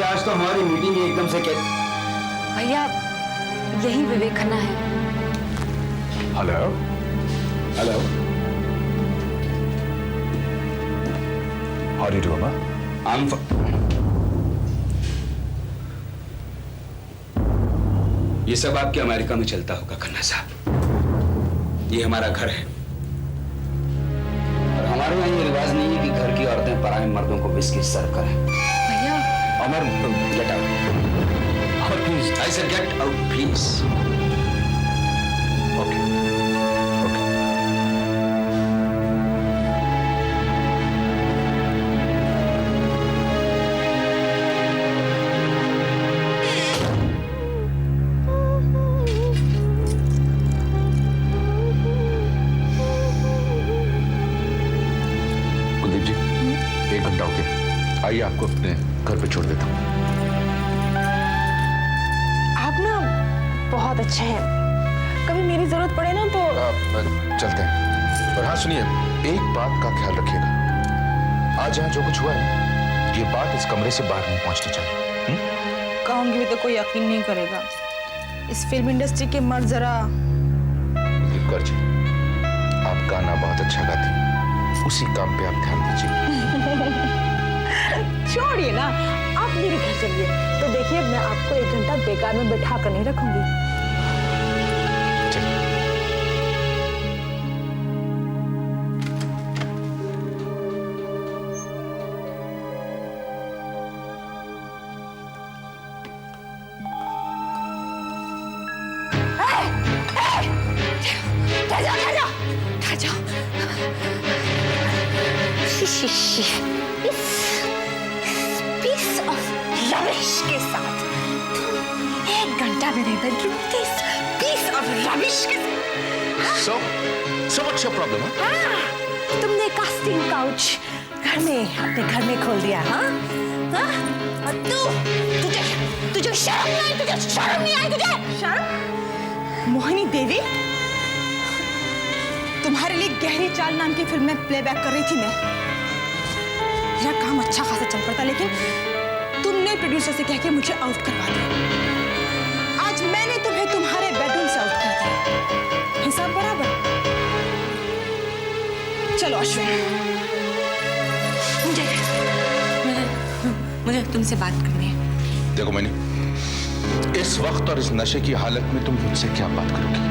आज तो हमारी मीटिंग ही एकदम से भैया यही विवेक खन्ना है। Hello hello, how do you do अम्मा? ये सब आपके अमेरिका में चलता होगा खन्ना साहब। ये हमारा घर है और हमारे यहाँ ये रिवाज नहीं है कि घर की औरतें पराए मर्दों को बिस्किट सर्व करें। भैया Amar, get out. Amar please, I said get out please. Okay okay. Kuldeep ji, 1 घंटा हो गया, आइए आपको अपने घर पे छोड़ देता हूँ। आप ना बहुत अच्छे हैं, कभी मेरी जरूरत पड़े ना तो चलते हैं। और हाँ सुनिए, एक बात का ख्याल रखिएगा, आज यहाँ जो कुछ हुआ है ये बात इस कमरे से बाहर नहीं पहुंचनी चाहिए। कहूंगी भी तो कोई यकीन नहीं करेगा। इस फिल्म इंडस्ट्री के मर्द जरा। कर जी, आप गाना बहुत अच्छा गाती, उसी काम पे आप ध्यान दीजिए। छोड़िए ना, आप मेरे घर चलिए तो देखिए मैं आपको 1 घंटा बेकार में बैठा कर नहीं रखूंगी। चलिए। पीस ऑफ रबिश के साथ 1 घंटा मेरे बेडरूम के पीस ऑफ रबिश के So what's your problem? हाँ, तुमने कास्टिंग काउच अपने घर में खोल दिया। हाँ हाँ, और तुझे शर्म नहीं आई? तुझे शर्म नहीं आई? तुझे शर्म? मोहिनी देवी, तुम्हारे लिए गहरी चाल नाम की फिल्म में प्लेबैक कर रही थी मैं। मेरा काम अच्छा खासा चल पड़ता, लेकिन तुमने प्रोड्यूसर से कह के मुझे आउट करवा दिया। आज मैंने तुम्हें तुम्हारे बेडरूम से आउट कर दिया। हिसाब बराबर? चलो अश्विन, मुझे तुमसे बात करनी है। देखो मैंने इस वक्त और इस नशे की हालत में तुम मुझसे क्या बात करोगी,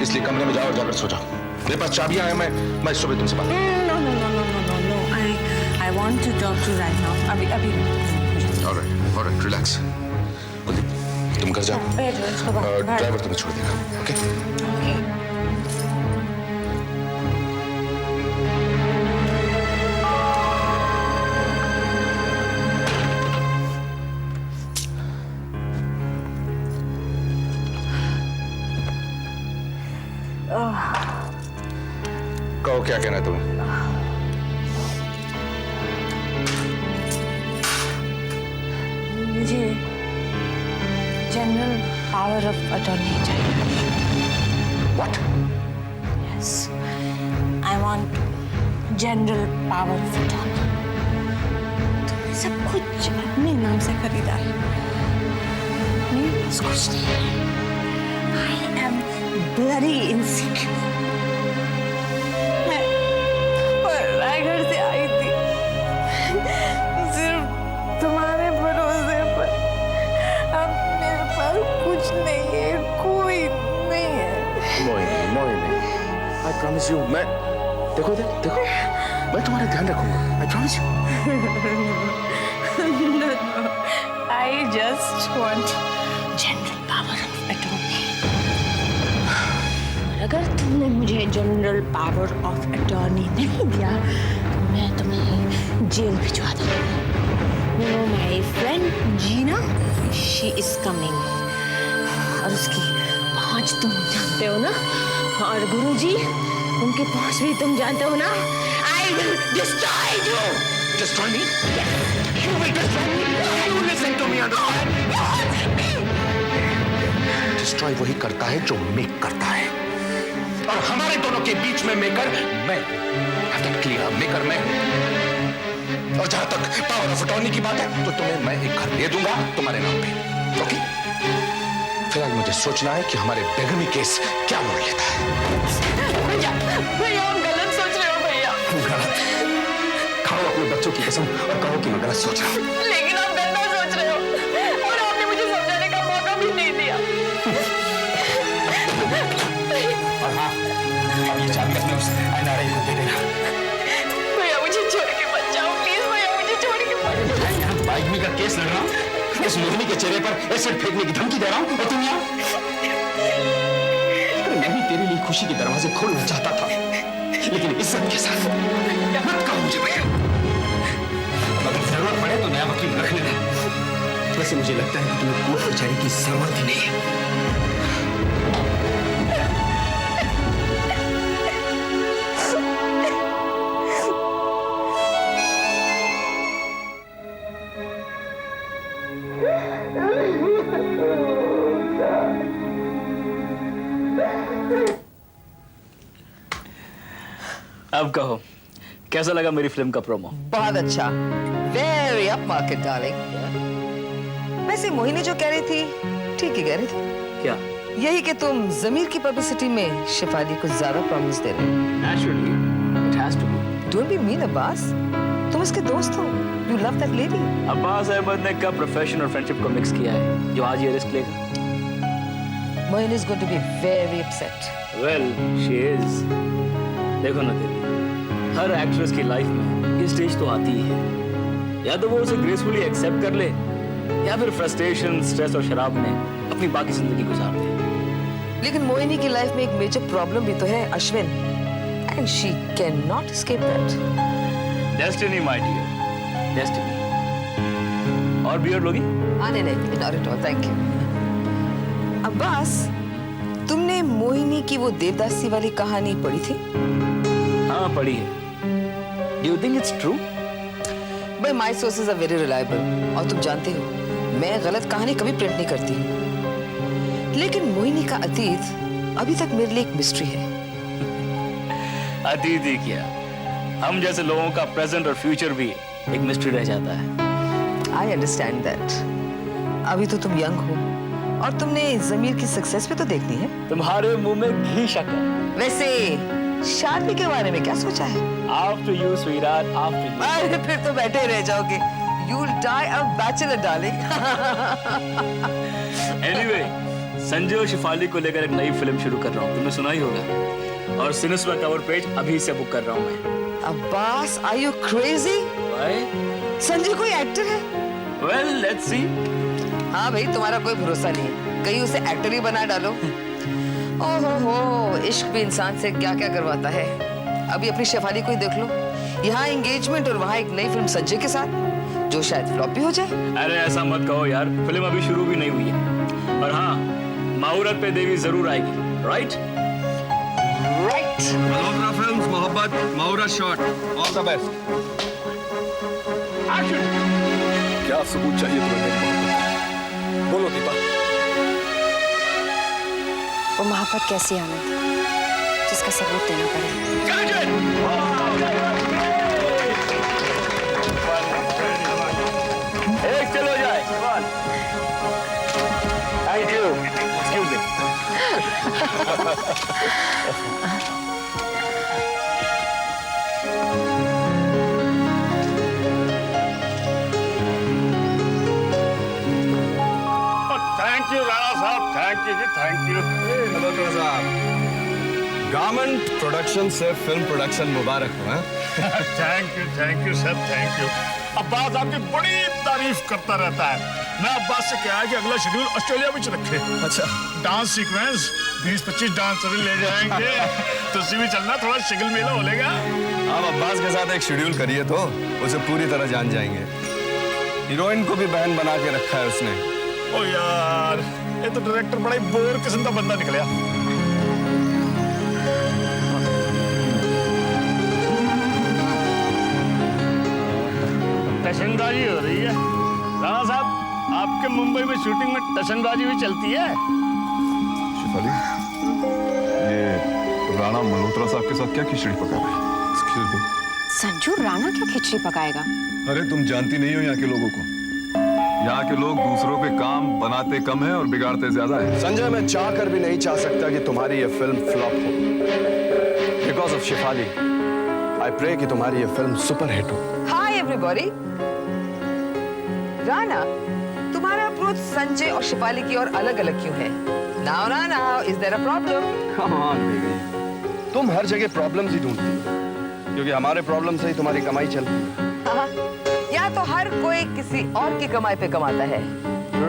इसलिए कमरे में जाओ और जाकर सो जाओ। मेरे पास चाबियां हैं, मैं सुबह तुमसे बात करूंगा। No. I want to talk to you right now. अभी All right, relax. कुलदीप, तुम घर जाओ, ड्राइवर तुम्हें छोड़ देगा। ओके? कहो क्या कहना है तुम्हें? मुझे जनरल पावर ऑफ अटॉर्नी चाहिए। What? Yes, I want general power of attorney. तुमने सब कुछ अपने नाम से खरीदा है, मेरे पास कुछ नहीं है। I am bloody insecure। मैं घर से आई थी सिर्फ तुम्हारे भरोसे पर। अब मेरे पास कुछ नहीं है, कोई नहीं है। मोहिनी, I promise you, देखो, मैं तुम्हारा ध्यान रखूंगा। I promise you. No, I just want general power of attorney. अगर तुमने मुझे जनरल पावर ऑफ अटॉर्नी नहीं दिया तो मैं तुम्हें जेल भिजवा दूंगी। My friend Gina, she is coming. और उसकी पहुंच तुम जानते हो ना, और गुरुजी, उनकी पहुंच भी तुम जानते हो ना। I will destroy you. Destroy me? You will destroy me. You listen to me, destroy वही करता है जो मेक करता है, और हमारे दोनों के बीच में मेकर मैं। क्लियर? मेकर मैं, और जहां तक पावर ऑफ ऑफ अटॉर्नी की बात है तो तुम्हें मैं एक घर दे दूंगा तुम्हारे नाम पे, ओके? फिलहाल मुझे सोचना है कि हमारे बेगमी केस क्या मोड़ लेता है। भैया भैया आप गलत सोच रहे हो भैया। गलत? खाओ अपने बच्चों की कसम और कहो कि मैं गलत सोच रहा हूँ। लेकिन आप गंदा सोच रहे हो और आपने मुझे समझाने का मौका भी नहीं दिया। और हाँ, अब ये चाबी अपने उस एनआरआई को दे देना। भैया मुझे छोड़ के मत जाओ प्लीज, भैया मुझे छोड़ के मत जाओ। मैं यहाँ बाइक का केस लड़ रहा हूँ, इस मोहिनी के चेहरे पर एसिड फेंकने की धमकी दे रहा हूँ और तुम यहाँ। मैं भी तेरे लिए खुशी के दरवाजे खोलना चाहता था, लेकिन इज्जत के साथ। मत कहो मुझे भैया, अगर जरूरत पड़े तो नया वकील रख लेना। वैसे मुझे लगता है कि तुम्हें कोर्ट कचहरी की जरूरत ही नहीं है। अब कहो कैसा लगा मेरी फिल्म का प्रोमो? बहुत अच्छा, वेरी अप मार्केट डार्लिंग। वैसे मोहिनी जो कह रही थी ठीक ही कह रही थी। क्या? यही कि तुम जमीर की पब्लिसिटी में शिफाली को ज्यादा प्रॉमिस दे रहे हो। Naturally, it has to be. Don't be mean Abbas, तुम इसके दोस्त हो, you love that lady. Abbas Ahmed ने कब प्रोफेशन और फ्रेंडशिप को मिक्स किया है जो आज ये रिस्क लेगा? Mohini is going to be very upset. Well, she is. देखो ना तेरी, हर एक्ट्रेस की लाइफ में ये स्टेज तो आती ही है। या तो वो उसे ग्रेसफुली एक्सेप्ट कर ले या फिर फ्रस्ट्रेशन, स्ट्रेस और शराब में अपनी बाकी जिंदगी गुजार दे। लेकिन मोहिनी की लाइफ में एक मेजर प्रॉब्लम भी तो है Ashwin, and she can not escape that. Destiny my dear, destiny. और बियर लोगी? नहीं not at all, thank you. Abbas, तुमने मोहिनी की वो देवदासी वाली कहानी पढ़ी थी? हाँ पढ़ी है। Do you think it's true? भाई my sources are very reliable और तुम जानते हो मैं गलत कहानी कभी प्रिंट नहीं करती हूँ। लेकिन मोहिनी का अतीत अभी तक मेरे लिए एक मिस्ट्री है। अतीत ही क्या, हम जैसे लोगों का प्रेजेंट और फ्यूचर भी एक मिस्ट्री रह जाता है। I understand that. अभी तो तुम यंग हो और तुमने जमीर की सक्सेस भी तो देखनी है। तुम्हारे मुंह में घी शक्कर। वैसे शादी के बारे में क्या सोचा है? After you, sweetheart, after you. अरे फिर तो बैठे रह जाओगे। You'll die a bachelor, darling. Anyway, Sanjay और शिफाली को लेकर एक नई फिल्म शुरू कर रहा हूँ, तुमने सुना ही होगा। और सिनेमा कवर पेज अभी से बुक कर रहा हूँ मैं। Abbas, are you crazy? Why? Sanjay कोई एक्टर है? Well, let's see. हाँ भाई, तुम्हारा कोई भरोसा नहीं है, कहीं उसे एक्टर ही बना डालो। ओहो, इश्क भी इंसान से क्या क्या करवाता है। अभी अपनी शेफाली को ही देख लो, यहाँ एंगेजमेंट और वहाँ एक नई फिल्म संजय के साथ जो शायद फ्लॉप भी हो जाए। अरे ऐसा मत कहो यार, फिल्म अभी शुरू भी नहीं हुई है। और हाँ, मुहूर्त पे देवी जरूर आएगी, राइट? राइट। मल्होत्रा फिल्म्स, मोहब्बत, मुहूर्त शॉट, ऑल द बेस्ट। क्या सबूत चाहिए तुम्हें? बोलो दीपा। वो मोहब्बत कैसी आनंद जिसका सबूत देना पड़े। एक चलो जाए। Thank you. Excuse me. Thank you Rana साहब, thank you ji, thank you. Malhotra साहब, गारमेंट प्रोडक्शन से फिल्म प्रोडक्शन मुबारक हो। Thank you sir, thank you. Abbas आपकी बड़ी तारीफ करता रहता है। मैं अब्बास से कहा है कि अगला शेड्यूल ऑस्ट्रेलिया में रखे। अच्छा, डांस सीक्वेंस 20-25 डांसर ले जाएंगे। तुझसे भी चलना, थोड़ा शिगल मेला हो लेगा। आप अब्बास के साथ एक शेड्यूल करिए तो उसे पूरी तरह जान जाएंगे। हीरोइन को भी बहन बना के रखा है उसने। ओ यार, ये तो डायरेक्टर बड़ा ही बोर किस्म का बंदा निकला। टशनबाजी हो रही है। राणा साहब, आपके मुंबई में शूटिंग में टशनबाजी भी चलती है। शिफाली, ये राणा मल्होत्रा साहब के साथ क्या खिचड़ी पका रहे हैं? Excuse me. संजू, राणा क्या खिचड़ी पकाएगा? अरे तुम जानती नहीं हो यहाँ के लोगों को। यहाँ के लोग दूसरों के काम बनाते कम है और बिगाड़ते ज्यादा है। संजय, मैं चाह कर भी नहीं चाह सकता कि तुम्हारी ये फिल्म फ्लॉप हो। Because of Shefali I pray कि तुम्हारी ये फिल्म सुपर हिट हो। Hi everybody. राना, तुम्हारा अप्रोच संजय और शिफाली की और अलग अलग क्यों है? Now Rana, is there a problem? Come on baby, तुम हर जगह प्रॉब्लम्स ही ढूंढती हो, क्योंकि हमारे प्रॉब्लम से ही तुम्हारी कमाई चलती है। हाँ, या तो हर कोई किसी और की कमाई पे कमाता है,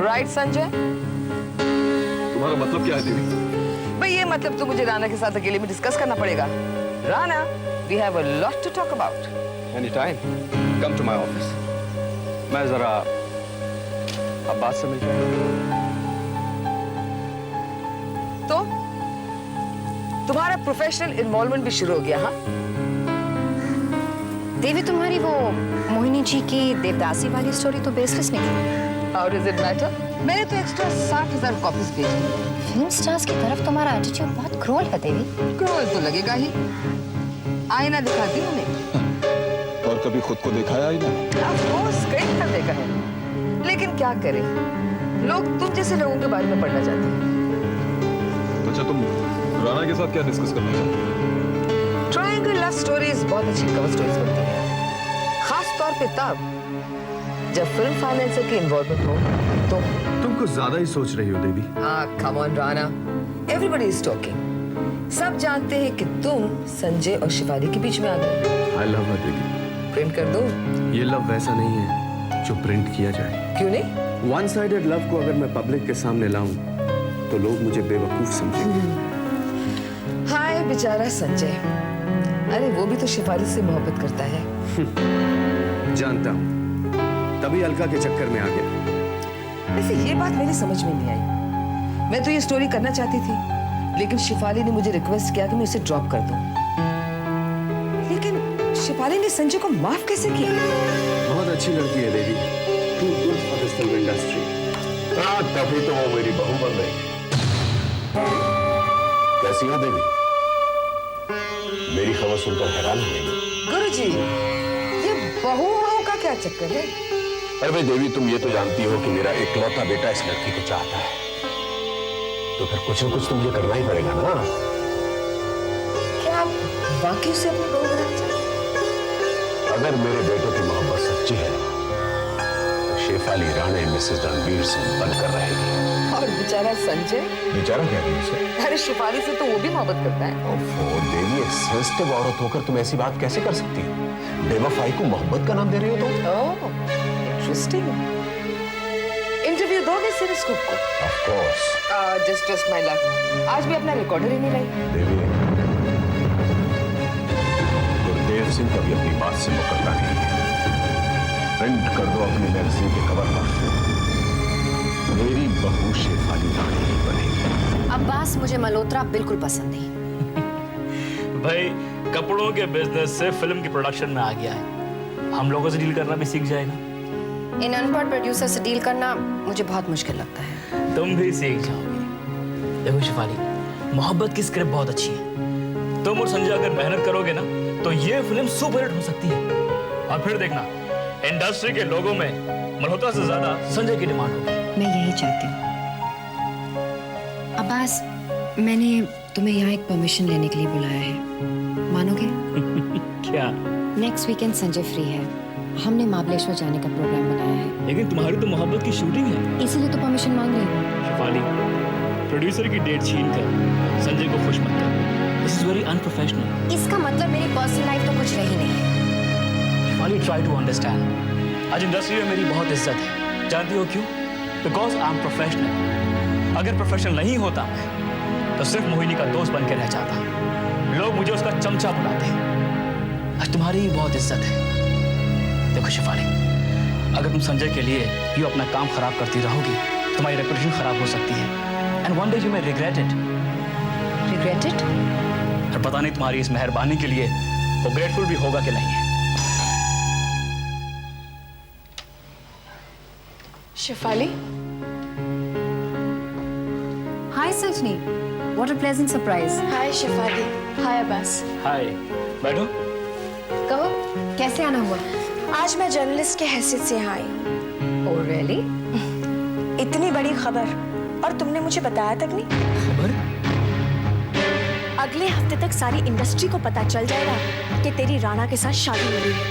राइट संजय? तुम्हारा मतलब क्या है देवी? भाई ये मतलब तो मुझे राना के साथ अकेले में डिस्कस करना पड़ेगा। Rana, we have a lot to talk about. Any time, come to my office. मैं जरा अब्बास से मिलता हूँ। तो तुम्हारा प्रोफेशनल इन्वॉल्वमेंट भी शुरू हो गया? हाँ देवी, तुम्हारी वो मोहिनी जी की देवदासी वाली स्टोरी तो बेसलेस निकली। How does it matter? मैंने तो एक्स्ट्रा 60,000 कॉपीज भेजी। फिल्म स्टार्स की तरफ तुम्हारा एटीट्यूड बहुत क्रूअल है देवी। क्रूअल तो लगेगा ही, आईना दिखाती उन्हें। और कभी खुद को देखा है आईना? ऑफ कोर्स, कई बार देखा है, लेकिन क्या करें, लोग तुम जैसे लोगों के बारे में पढ़ना चाहते हैं। अच्छा, तुम राना के साथ क्या डिस्कस करना चाहते हो? ट्रायंगल लव स्टोरीज बहुत अच्छी कवर स्टोरीज बनती है, खास तौर पे तब जब फिल्म फाइनेंसर की इन्वॉल्वमेंट हो। तो तुम कुछ ज्यादा ही सोच रही हो Devi. Come on Rana, everybody is talking. सब जानते हैं कि तुम संजय और शिफाली के बीच में आ गए। I love her Devi. Print कर दो। ये लव वैसा नहीं है जो प्रिंट किया जाए। क्यों नहीं? वन साइडेड लव को अगर मैं पब्लिक के सामने लाऊं तो लोग मुझे बेवकूफ समझेंगे। हाय बेचारा संजय, अरे वो भी तो शिफाली से मोहब्बत करता है। जानता हूँ, तभी अलका के चक्कर में आ गया। वैसे ये बात मेरी समझ में नहीं आई। मैं तो ये स्टोरी करना चाहती थी, लेकिन शिफाली ने मुझे रिक्वेस्ट किया कि मैं इसे ड्रॉप कर दूं। लेकिन शिफाली ने संजय को माफ कैसे किया? बहुत अच्छी लड़की है Devi, too good for this film industry. हाँ, तभी तो वो मेरी बहू बन रही है। कैसी हो देवी? मेरी खबर सुनकर हैरान हो गई। गुरुजी, ये बहू का क्या चक्कर है? अरे भाई देवी, तुम ये तो जानती हो कि मेरा इकलौता बेटा इस लड़की को चाहता है, तो फिर कुछ न कुछ तो मुझे करना ही पड़ेगा ना। क्या आप वाकई से अपनी बहू बनाना चाहते हैं? अगर मेरे बेटे की मोहब्बत सच्ची है तो शेफाली राणे मिसेस रणवीर सिंह बनकर रहेगी। और बेचारा संजय? बेचारा क्या है उसे? अरे शिफाली से तो वो भी मोहब्बत करता है। ओफो देवी, एक सेंसिटिव औरत होकर तुम ऐसी बात कैसे कर सकती हो? बेवफाई को मोहब्बत का नाम दे रही हो तुम? ओह, इंटरेस्टिंग। इंटरव्यू दोगे सिनेस्कोप को? Of course. Just trust my luck. आज भी अपना रिकॉर्डर ही नहीं लाई। देवी, गुरुदेव सिंह कभी अपनी बात से मुकरता नहीं है। प्रिंट कर दो अपनी मैगजीन के कवर पर, मेरी बहू शेफाली राणे ही बनेगी। अब्बास, मुझे मल्होत्रा बिल्कुल पसंद नहीं। भाई कपड़ों के बिजनेस से फिल्म की प्रोडक्शन में आ गया है, हम लोगों से डील करना भी सीख जाएगा। इन अनपढ़ प्रोड्यूसर से डील करना मुझे बहुत मुश्किल लगता है। तुम भी सीख जाओगी। देखो शिफाली, मोहब्बत की स्क्रिप्ट बहुत अच्छी है। तुम और संजय अगर मेहनत करोगे ना तो ये फिल्म सुपरहिट हो सकती है। और फिर देखना, इंडस्ट्री के लोगों में मल्होत्रा से ज्यादा संजय की डिमांड होगी। मैं यही चाहती हूँ। अब्बास, मैंने तुम्हें यहाँ एक परमिशन लेने के लिए बुलाया है, मानोगे? क्या? नेक्स्ट वीकेंड संजय फ्री है, हमने महाबलेश्वर जाने का प्रोग्राम बनाया है। लेकिन तुम्हारी तो मोहब्बत की शूटिंग है। इसीलिए तो परमिशन मांग रही हूँ। शिफाली, प्रोड्यूसर की डेट छीन कर संजय को खुश मत कर। This is very unprofessional. इसका मतलब मेरी पर्सनल लाइफ तो कुछ रही नहीं है। Shefali, try to understand. आज इंडस्ट्री में मेरी बहुत इज्जत है, जानती हो क्यों? Because I am professional. अगर प्रोफेशनल नहीं होता मैं तो सिर्फ मोहिनी का दोस्त बन के रह जाता। लोग मुझे उसका चमचा बुलाते। आज तुम्हारी ही बहुत इज्जत है। देखो शिफाली, अगर तुम संजय के लिए यूं अपना काम खराब करती रहोगी, तुम्हारी रेपुटेशन खराब हो सकती है। And one day you may regret it. Regret it? और पता नहीं तुम्हारी इस मेहरबानी के लिए वो ग्रेटफुल भी होगा कि नहीं। Shefali? Hi Sajni, what a pleasant surprise. Hi Shifali. Hi Abbas. हाय, बैठो। कहो, कैसे आना हुआ? आज मैं जर्नलिस्ट के हैसियत से यहाँ आई हूँ। Oh really? इतनी बड़ी खबर और तुमने मुझे बताया तक नहीं। खबर? अगले हफ्ते तक सारी इंडस्ट्री को पता चल जाएगा कि तेरी राणा के साथ शादी हो रही है।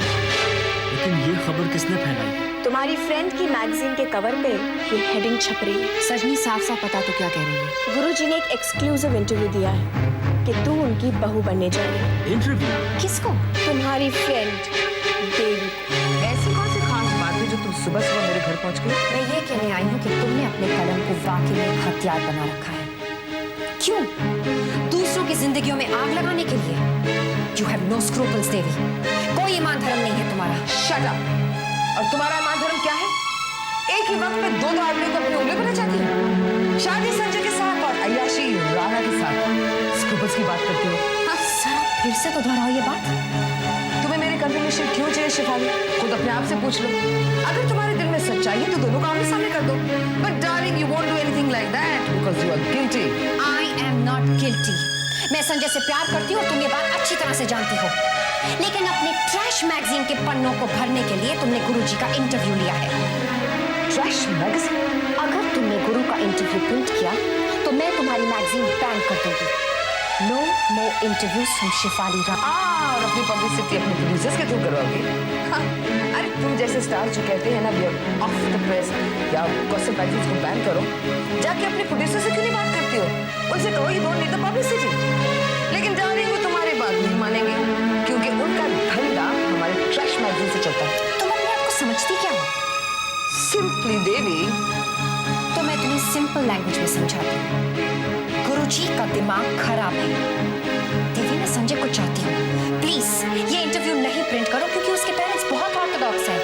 लेकिन ये खबर किसने फैलाई? तुम्हारी फ्रेंड की मैगजीन के कवर पे ये हेडिंग छप रही है। सजनी साफ साफ पता तो क्या कह रही है? गुरुजी ने एक एक्सक्लूसिव इंटरव्यू दिया है कि तू उनकी बहू बनने जा रही है। इंटरव्यू? किसको? तुम्हारी फ्रेंड देवी। ऐसी कौन सी खास बात है जो तुम सुबह सुबह मेरे घर पहुंच गई? मैं ये कहने आई हूँ कि तुमने अपने कलम को वाकई में एक हथियार बना रखा है। क्यों? दूसरों की जिंदगियों में आग लगाने के लिए? You have no scruples, देवी। कोई ईमान धर्म नहीं है तुम्हारा। Shut up! और तुम्हारा ईमान धर्म क्या है? एक ही वक्त में दो आदमियों को अपनी उंगली पर चाहती हो। शादी संजय के साथ और अय्याशी राणा के साथ स्क्रूपल्स की बात करती हो। सर फिर से तो दोहराओ ये बात। तुम्हें मेरी कंफर्मेशन क्यों चाहिए शिफाली? खुद अपने आप से पूछ लो। अगर तुम्हारे दिल में सच्चाई है तो दोनों को आमने सामने कर दो। But darling, you won't do anything like that because you are guilty. I am not guilty. मैं संजय से प्यार करती हूँ और तुम ये बात अच्छी तरह से जानती हो। लेकिन अपने ट्रैश मैगजीन के पन्नों को भरने के लिए तुमने गुरुजी का इंटरव्यू लिया है। Trash magazine? अगर तुमने गुरु का इंटरव्यू प्रिंट किया तो मैं तुम्हारी मैगजीन बैन कर दूंगी। No more interviews from Shifali Rana. और अपनी पब्लिसिटी अपने प्रोड्यूसर्स के थ्रू करवाओगे? हाँ, अरे तुम जैसे स्टार जो कहते हैं ना we are off the press या गॉसिप मैगजीन्स को बैन करो, जाके अपने प्रोड्यूसर से क्यों नहीं बात करती हो? उनसे कहो you don't need the publicity. लेकिन डार्लिंग वो तुम्हारी बात नहीं मानेंगे क्योंकि उनका धंधा हमारे ट्रैश मैगजीन से चलता है। तुम अपने आप को समझती क्या हो? सिंपली देवी। तो मैं तुम्हें सिंपल लैंग्वेज में समझाती हूँ। गुरुजी का दिमाग खराब है। देवी मैं संजय को चाहती हूँ। प्लीज ये इंटरव्यू नहीं प्रिंट करो क्योंकि उसके पेरेंट्स बहुत ऑर्थोडॉक्स हैं।